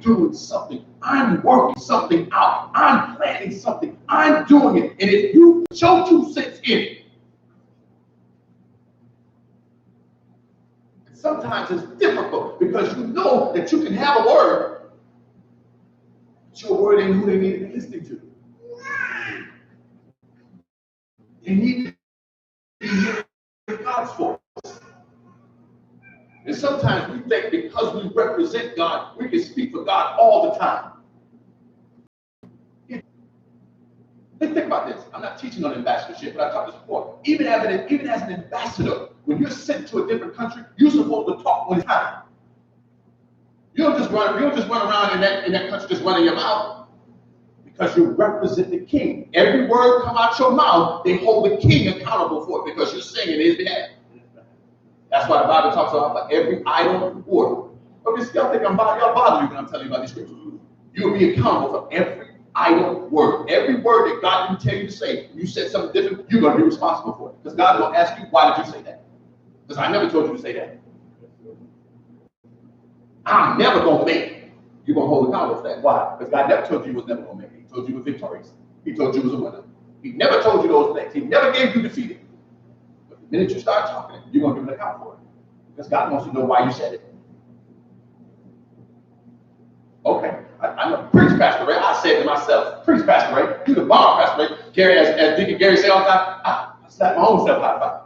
doing something. I'm working something out. I'm planning something. I'm doing it. And if you put your 2 cents in it, sometimes it's difficult because you know that you can have a word, but your word ain't who they need to be listening to. They need to be hearing God's voice. And sometimes we think because we represent God, we can speak for God all the time. Think about this. I'm not teaching on ambassadorship, but I taught this before. Even as an ambassador, when you're sent to a different country, you're supposed to talk when it's time. You don't just run around in that country just running your mouth, because you represent the king. Every word come out your mouth, they hold the king accountable for it because you're singing his behalf. That's why the Bible talks about every idle word. Okay, y'all think y'all bother you when I'm telling you about these scriptures. You will be accountable for every idle word. Every word that God didn't tell you to say, you said something different, you're going to be responsible for it. Because God is going to ask you, why did you say that? Because I never told you to say that. I'm never going to make it. You're going to hold accountable for that. Why? Because God never told you you was never going to make it. He told you you was victorious. He told you you was a winner. He never told you those things. He never gave you defeated. But the minute you start talking, you're going to give an account for it. Because God wants to know why you said it. Okay, I'm a preach, Pastor Ray. I said to myself, preach, Pastor Ray. You the bomb, Pastor Ray. Gary, as Deacon Gary said all the time, I slapped my own self high five.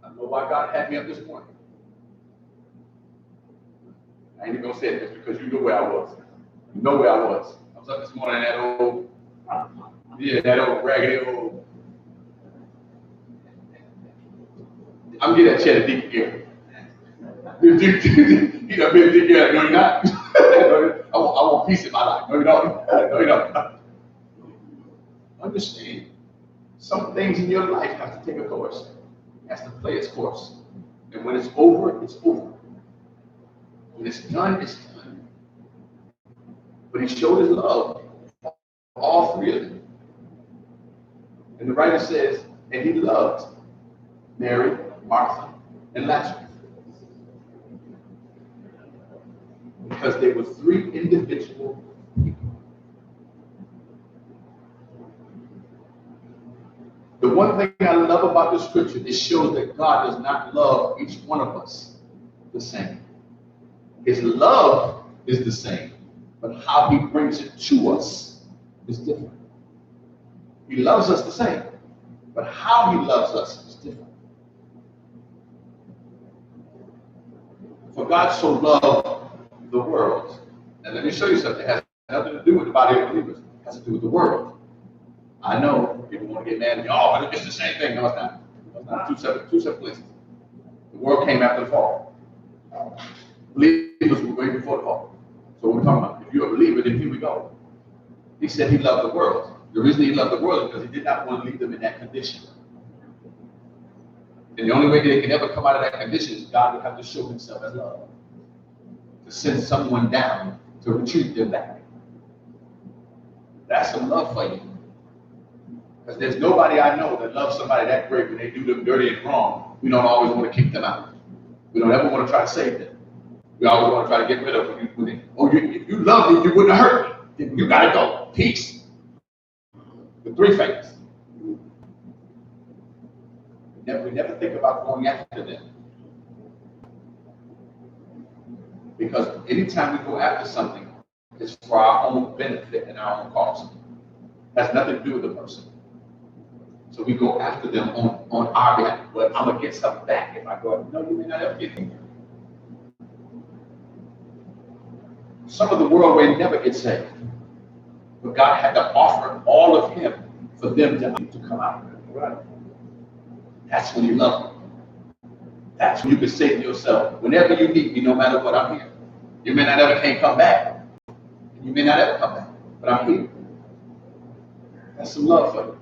I know why God had me up this morning. I ain't even gonna say it just because you know where I was. You know where I was. I was up this morning in that old raggedy old. I'm getting that chair to Deacon Gary. He done been Deacon Gary. No, you're not. I want peace in my life. No, you don't. No, you don't. Understand, some things in your life have to take a course. It has to play its course. And when it's over, it's over. When it's done, it's done. But he showed his love for all 3 of them. And the writer says, and he loved Mary, Martha, and Lazarus. Because they were 3 individual people. The one thing I love about the scripture, it shows that God does not love each one of us the same. His love is the same, but how he brings it to us is different. He loves us the same, but how he loves us is different. For God so loved the world. And let me show you something. It has nothing to do with the body of believers. It has to do with the world. I know people want to get mad at me. Oh, but it's the same thing. No, it's not. It's not two separate places. The world came after the fall. Believers were way before the fall. So what we're talking about, if you're a believer, then here we go. He said he loved the world. The reason he loved the world is because he did not want to leave them in that condition. And the only way they can ever come out of that condition is God would have to show himself as love. To send someone down to retrieve them back. That's some love for you. Because there's nobody I know that loves somebody that great when they do them dirty and wrong. We don't always want to kick them out. We don't ever want to try to save them. We always want to try to get rid of them. If you love me, you wouldn't have hurt me. Then you got to go. Peace. The 3 fingers. We never think about going after them. Because anytime we go after something, it's for our own benefit and our own cost. It has nothing to do with the person. So we go after them on our behalf. But I'm going to get something back if I go. No, you may not ever get anything. Some of the world may never get saved. But God had to offer all of him for them to come out. Right? That's when you love them. That's when you can say to yourself, whenever you need me, no matter what, I'm here. You may not ever can't come back. You may not ever come back, but I'm here. That's some love for you.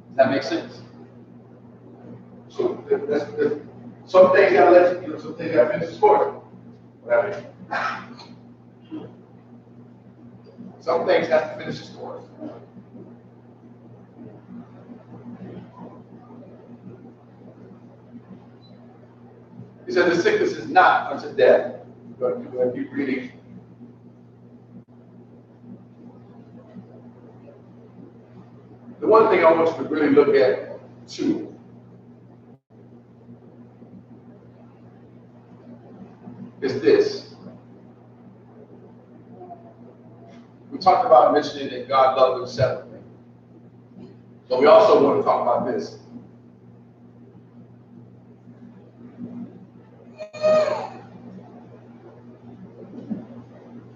Does that make sense? So some things gotta let you, some things gotta finish the story. Whatever. Some things have to finish the story. He said, the sickness is not unto death. Go ahead and keep reading. The one thing I want you to really look at, too, is this. We talked about mentioning that God loved them separately. But we also want to talk about this.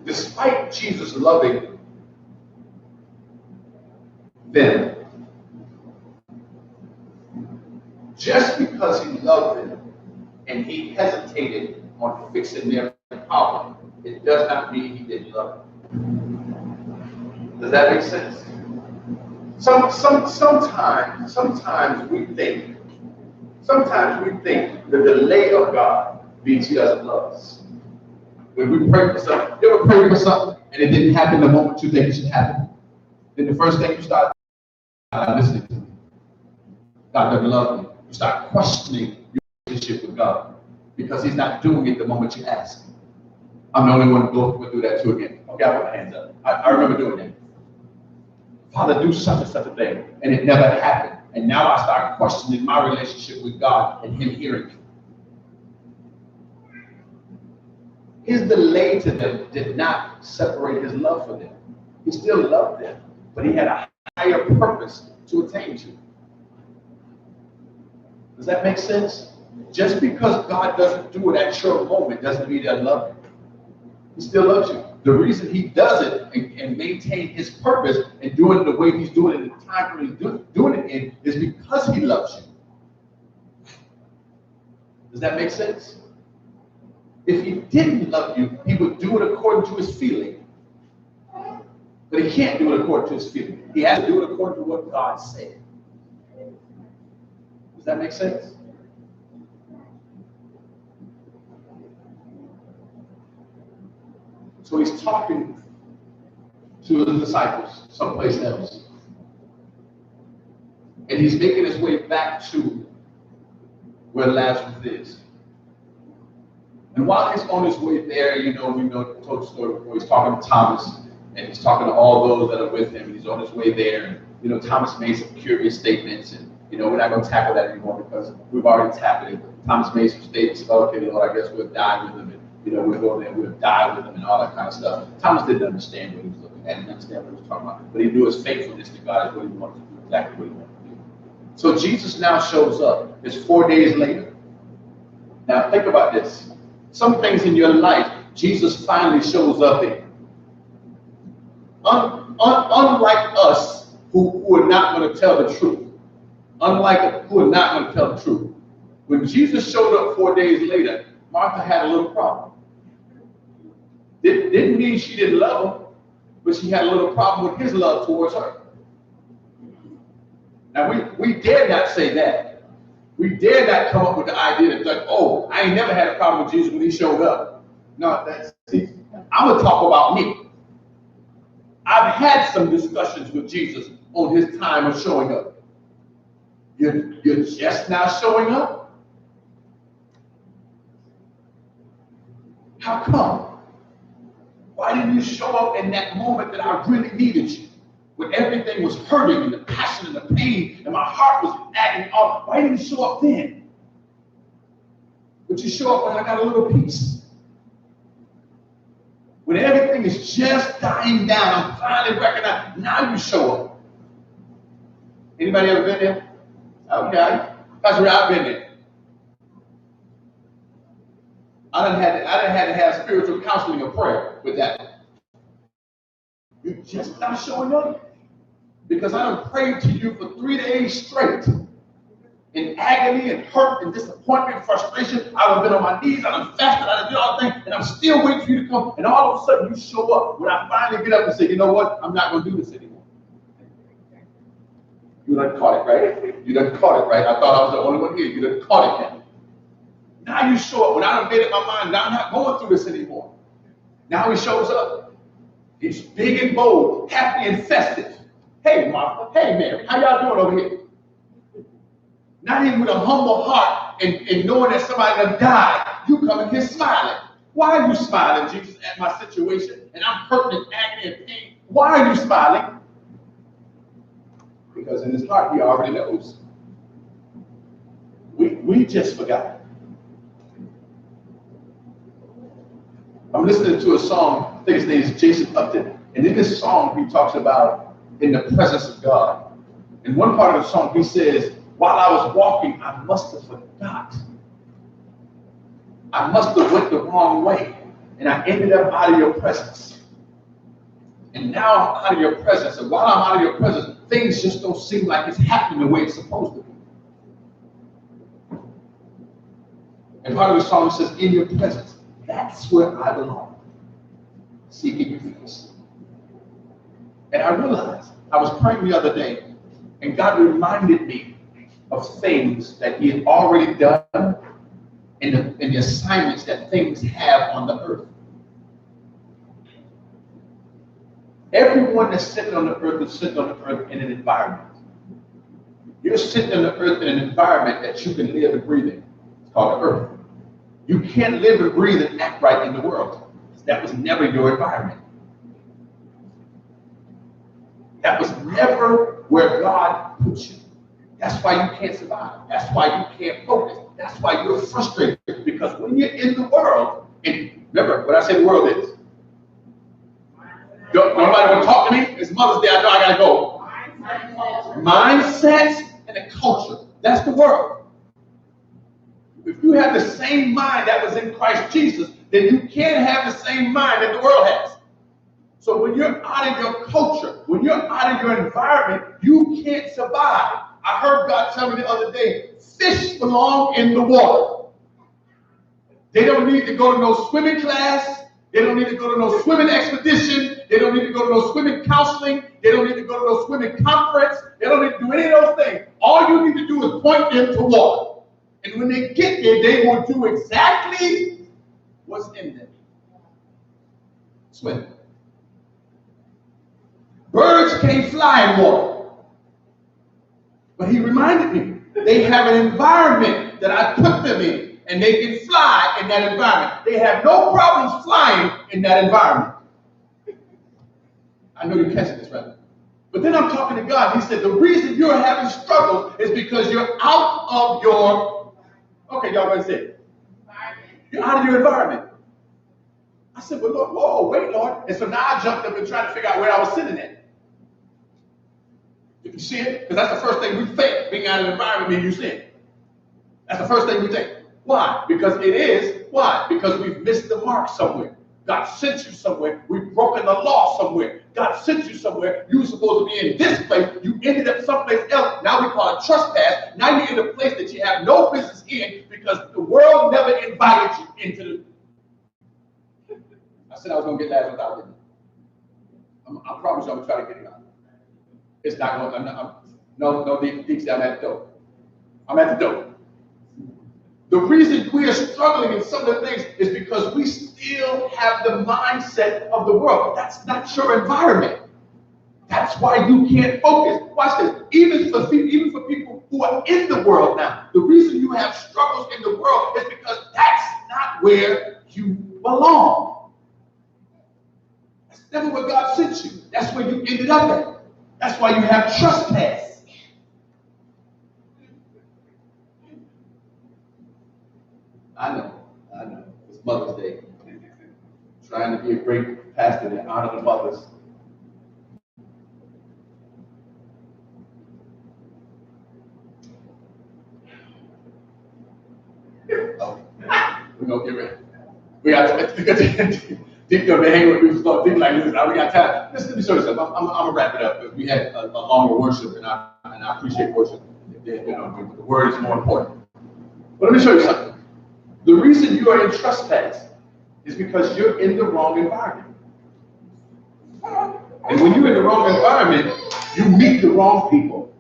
Despite Jesus loving them, just because he loved them and he hesitated on fixing their problem, it does not mean he didn't love them. Does that make sense? Sometimes we think the delay of God means he doesn't love us. When we pray for something, you ever pray for something and it didn't happen the moment you think it should happen? Then the first thing you start listening to me. God doesn't love me. You start questioning your relationship with God because he's not doing it the moment you ask. I'm the only one who go through that too again. Okay, I put my hands up. I remember doing that. Father, do such and such a thing, and it never happened. And now I start questioning my relationship with God and him hearing me. His delay to them did not separate his love for them. He still loved them, but he had a higher purpose to attain to. Does that make sense? Just because God doesn't do it at your moment doesn't mean he doesn't love you. He still loves you. The reason he does it and maintain his purpose and doing it the way he's doing it in the time frame he's doing it in is because he loves you. Does that make sense? If he didn't love you, he would do it according to his feeling. But he can't do it according to his feeling. He has to do it according to what God said. Does that make sense? So he's talking to his disciples someplace else. And he's making his way back to where Lazarus is. And while he's on his way there, we told the story before, he's talking to Thomas, and he's talking to all those that are with him, and he's on his way there. And, Thomas made some curious statements, and, we're not going to tackle that anymore because we've already tackled it. Thomas made some statements about, okay, Lord, I guess we'll die with him, and, we'll go there, we'll die with him, and all that kind of stuff. Thomas didn't understand what he was looking at, didn't understand what he was talking about, but he knew his faithfulness to God is what he wanted to do, exactly what he wanted to do. So Jesus now shows up. It's 4 days later. Now, think about this. Some things in your life, Jesus finally shows up in. Unlike us, who are not going to tell the truth. Unlike who are not going to tell the truth. When Jesus showed up 4 days later, Martha had a little problem. Didn't mean she didn't love him, but she had a little problem with his love towards her. Now, we dare not say that. We dare not come up with the idea that, oh, I ain't never had a problem with Jesus when he showed up. No, I'm going to talk about me. I've had some discussions with Jesus on his time of showing up. You're just now showing up? How come? Why didn't you show up in that moment that I really needed you? When everything was hurting and the passion and the pain and my heart was acting off, why didn't you show up then? But you show up when I got a little peace. When everything is just dying down, I'm finally recognizing, now you show up. Anybody ever been there? Okay. That's where I've been there. I done had to have spiritual counseling or prayer with that. You're just not showing up. Because I done prayed to you for 3 days straight. In agony and hurt and disappointment and frustration. I've been on my knees, I've fasted, I've done all the things, and I'm still waiting for you to come. And all of a sudden you show up when I finally get up and say, you know what? I'm not going to do this anymore. You done caught it, right? You done caught it, right? I thought I was the only one here. You done caught it now. Now you show up when I done made up my mind. Now I'm not going through this anymore. Now he shows up. He's big and bold, happy and festive. Hey, Martha. Hey, Mary. How y'all doing over here? Not even with a humble heart and knowing that somebody done died, you come in here smiling. Why are you smiling, Jesus, at my situation? And I'm hurting and agony and pain. Why are you smiling? Because in his heart, he already knows. We just forgot. I'm listening to a song, I think his name is Jason Upton. And in this song, he talks about in the presence of God. In one part of the song, he says, while I was walking, I must have forgot. I must have went the wrong way. And I ended up out of your presence. And now I'm out of your presence. And while I'm out of your presence, things just don't seem like it's happening the way it's supposed to be. And part of the song says, in your presence, that's where I belong. Seeking your face. And I realized, I was praying the other day, and God reminded me of things that he had already done in the assignments that things have on the earth. Everyone that's sitting on the earth is sitting on the earth in an environment. You're sitting on the earth in an environment that you can live and breathe in. It's called the earth. You can't live and breathe and act right in the world. That was never your environment. That was never where God put you. That's why you can't survive. That's why you can't focus. That's why you're frustrated. Because when you're in the world, and remember what I say the world is. Don't nobody want to talk to me? It's Mother's Day. I know I got to go. Mindset and a culture. That's the world. If you have the same mind that was in Christ Jesus, then you can't have the same mind that the world has. So when you're out of your culture, when you're out of your environment, you can't survive. I heard God tell me the other day, fish belong in the water. They don't need to go to no swimming class. They don't need to go to no swimming expedition. They don't need to go to no swimming counseling. They don't need to go to no swimming conference. They don't need to do any of those things. All you need to do is point them to water. And when they get there, they will do exactly what's in them. Swim. Birds can't fly in water. But he reminded me, they have an environment that I put them in, and they can fly in that environment. They have no problems flying in that environment. I know you're catching this, right? But then I'm talking to God. He said, the reason you're having struggles is because you're out of your, okay, y'all going to say it. You're out of your environment. I said, well, Lord, whoa, wait, Lord. And so now I jumped up and tried to figure out where I was sitting at. If you see it, because that's the first thing we think, being out of the environment means you sin. That's the first thing we think. Why? Because it is. Why? Because we've missed the mark somewhere. God sent you somewhere. We've broken the law somewhere. God sent you somewhere. You were supposed to be in this place. You ended up someplace else. Now we call it trespass. Now you're in a place that you have no business in because the world never invited you into the... I said I was going to get that without it. I promise you I'm going to try to get it out. It's not going to... No, Dixie, I'm at the door. I'm at the door. The reason we are struggling in some of the things is because we still have the mindset of the world. That's not your environment. That's why you can't focus. Watch this. Even for people who are in the world now, the reason you have struggles in the world is because that's not where you belong. That's never where God sent you. That's where you ended up at. That's why you have trespass. I know. It's Mother's Day. Trying to be a great pastor and honor the mothers. Oh, we're going to get ready. We got to Dick up and hang with me. Start thinking like this. We got time. Let me show you something. I'm going to wrap it up because we had a longer worship, and I appreciate worship. The word is more important. But let me show you something. The reason you are in trespass is because you're in the wrong environment. And when you're in the wrong environment, you meet the wrong people.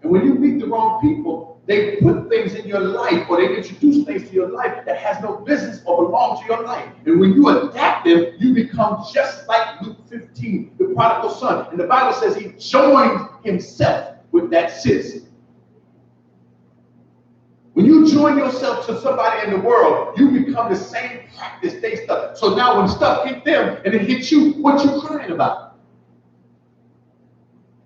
And when you meet the wrong people, they put things in your life or they introduce things to your life that has no business or belong to your life. And when you adapt them, you become just like Luke 15, the prodigal son. And the Bible says he joined himself with that citizen. When you join yourself to somebody in the world, you become the same practice they stuff. So now when stuff hit them and it hits you, what you crying about?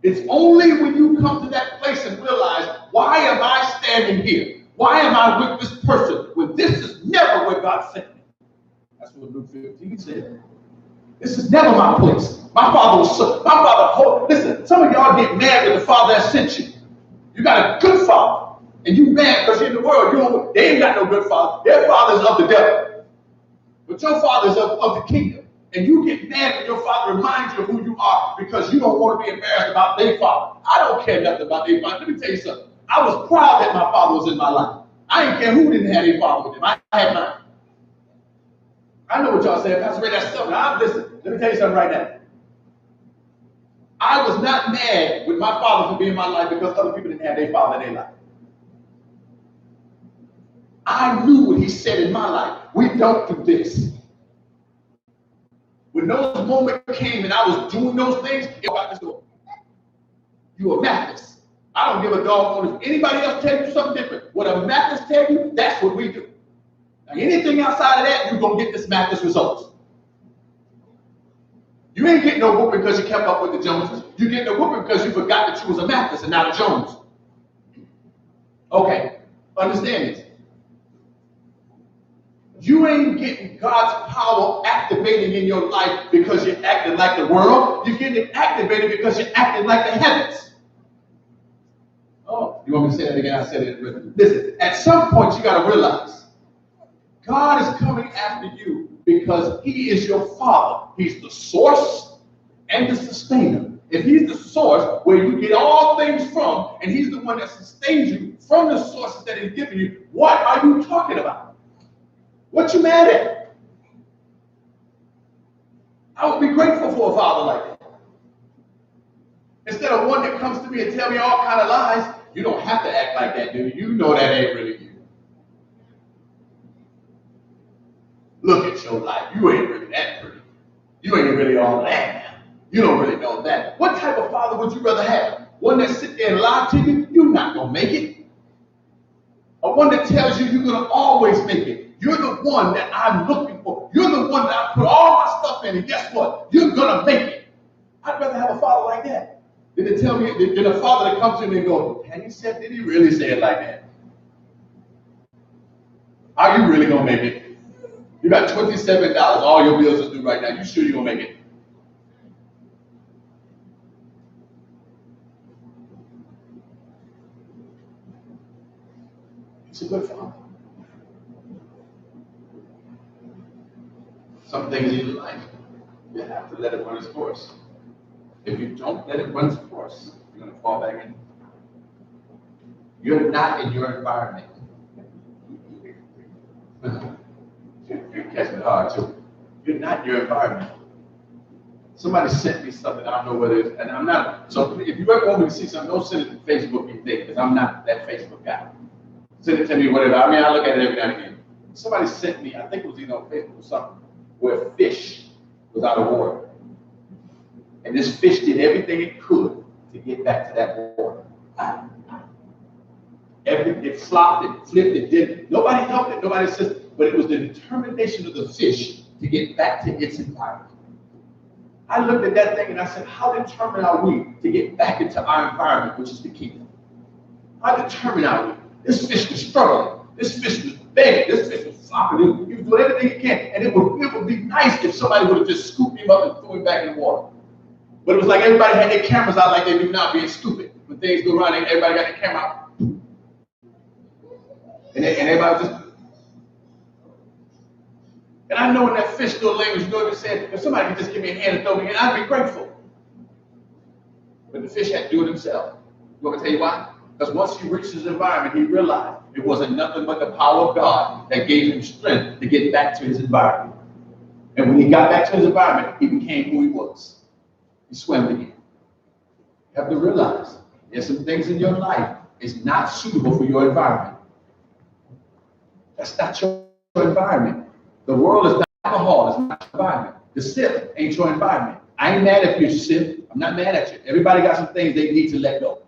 It's only when you come to that place and realize, why am I standing here? Why am I with this person when this is never where God sent me? That's what Luke 15 said. This is never my place. My father called. Listen, some of y'all get mad with the father that sent you. You got a good father, and you mad because you're in the world. They ain't got no good father. Their father's of the devil. But your father's of the kingdom. And you get mad when your father reminds you of who you are because you don't want to be embarrassed about their father. I don't care nothing about their father. Let me tell you something. I was proud that my father was in my life. I didn't care who didn't have a father with him. I had mine. I know what y'all saying. Pastor Ray, that's something. Listen, let me tell you something right now. I was not mad with my father for being in my life because other people didn't have their father in their life. I knew what he said in my life. We don't do this. When those moments came and I was doing those things, it was out the door. You a Baptist. I don't give a dog if anybody else tell you something different. What a Baptist tell you, that's what we do. Now, anything outside of that, you're going to get this Baptist results. You ain't getting no whooping because you kept up with the Joneses. You getting a whooping because you forgot that you was a Baptist and not a Jones. Okay, understand this. You ain't getting God's power activating in your life because you're acting like the world. You're getting it activated because you're acting like the heavens. Oh, you want me to say that again? I said it. Listen, at some point you got to realize God is coming after you because he is your father. He's the source and the sustainer. If he's the source where you get all things from, and he's the one that sustains you from the sources that he's given you, what are you talking about? What you mad at? I would be grateful for a father like that. Instead of one that comes to me and tell me all kind of lies. You don't have to act like that, dude. You know that ain't really you. Look at your life. You ain't really that pretty. You ain't really all that. You don't really know that. What type of father would you rather have? One that sit there and lie to you? You're not going to make it. Or one that tells you you're going to always make it. You're the one that I'm looking for. You're the one that I put all my stuff in, and guess what? You're going to make it. I'd rather have a father like that than to tell me, than a father that comes to me and goes, "Have you said, did he really say it like that? Are you really going to make it? You got $27, all your bills is due right now. You sure you're going to make it?" It's a good father. Some things in your life, you have to let it run its course. If you don't let it run its course, you're going to fall back in. You're not in your environment. You're catching it hard too. You're not in your environment. Somebody sent me something, I don't know what it is, and I'm not, so if you ever want me to see something, don't send it to Facebook and think, because I'm not that Facebook guy. Send it to me, whatever. I mean, I look at it every now and again. Somebody sent me, I think it was either on Facebook or something, where fish was out of water. And this fish did everything it could to get back to that water. It flopped, it flipped, it did. Nobody helped it, nobody assisted, but it was the determination of the fish to get back to its environment. I looked at that thing and I said, how determined are we to get back into our environment, which is the kingdom? How determined are we? This fish was struggling. This fish was begging. This fish was flopping. He was doing everything he can. And it would be nice if somebody would have just scooped him up and threw him back in the water. But it was like everybody had their cameras out like they do now, being stupid. When things go wrong, everybody got their camera out. And everybody just... And I know in that fish still language, you know what I'm saying? If somebody could just give me a hand and throw me in, I'd be grateful. But the fish had to do it himself. You want me to tell you why? Because once he reached his environment, he realized it wasn't nothing but the power of God that gave him strength to get back to his environment. And when he got back to his environment, he became who he was. He swam again. You have to realize there's some things in your life is not suitable for your environment. That's not your environment. The world is not alcohol, it's not your environment. The sip ain't your environment. I ain't mad if you sip. I'm not mad at you. Everybody got some things they need to let go.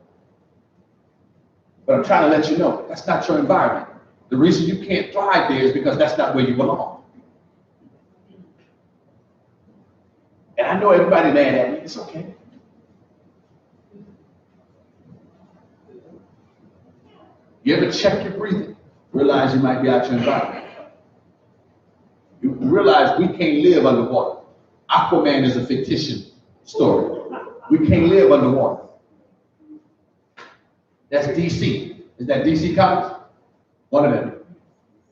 But I'm trying to let you know, that's not your environment. The reason you can't thrive there is because that's not where you belong. And I know everybody mad at me. It's okay. You ever check your breathing? Realize you might be out your environment. You realize we can't live underwater. Aquaman is a fictitious story. We can't live underwater. That's DC. Is that DC Comics? One of them.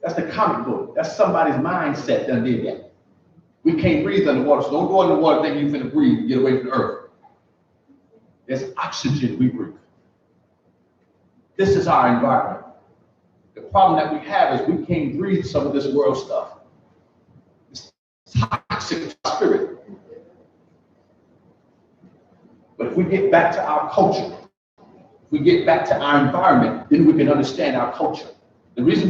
That's the comic book. That's somebody's mindset that did that. We can't breathe underwater, so don't go underwater thinking you're finna breathe and get away from the earth. There's oxygen we breathe. This is our environment. The problem that we have is we can't breathe some of this world stuff. It's toxic to our spirit. But if we get back to our culture, if we get back to our environment, then we can understand our culture. The reason we